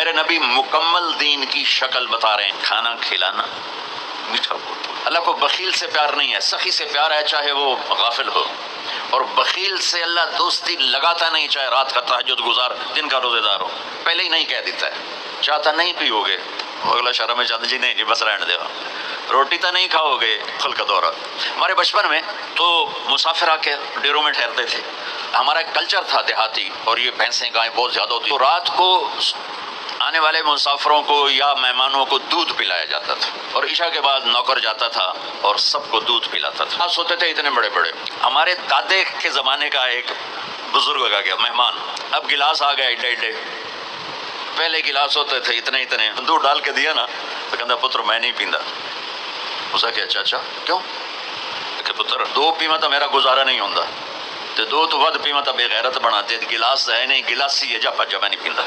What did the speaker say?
मेरे नबी मुकम्मल दीन की शक्ल बता रहे हैं, खाना खिलाना, मीठा बोल। अल्लाह को बखील से प्यार नहीं है, सखी से प्यार है, चाहे वो गाफिल हो। और बखील से अल्लाह दोस्ती लगाता नहीं, चाहे रात का तहज्जुद गुजार, दिन का रोजेदार हो। पहले ही नहीं कह देता है, चाहता नहीं पियोगे, अगला शर्म में चाहते जी नहीं जी बस रहने दो, रोटी तो नहीं खाओगे, खुल का दौरा। हमारे बचपन में तो मुसाफिर आके डेरों में ठहरते थे। हमारा एक कल्चर था देहाती, और ये भैंसें गायें बहुत ज्यादा होती, तो रात को आने वाले मुसाफिरों को या मेहमानों को दूध पिलाया जाता था, और ईशा के बाद नौकर जाता था और सबको दूध पिलाता था। खास होते थे इतने बड़े बड़े। हमारे दादे के जमाने का एक बुजुर्ग आ गया मेहमान, अब गिलास आ गया एडे एडे, पहले गिलास होते थे इतने इतने, दूध डाल के दिया ना तो कहता पुत्र मैं नहीं पींदा। उसका क्या चाचा क्यों? कि पुत्र दो पीवा तो मेरा गुजारा नहीं होता, तो दो तो वध पीवा तो बेगैरत बनाते, गिलास है नहीं, गिलासी है जा मैं नहीं पींदा।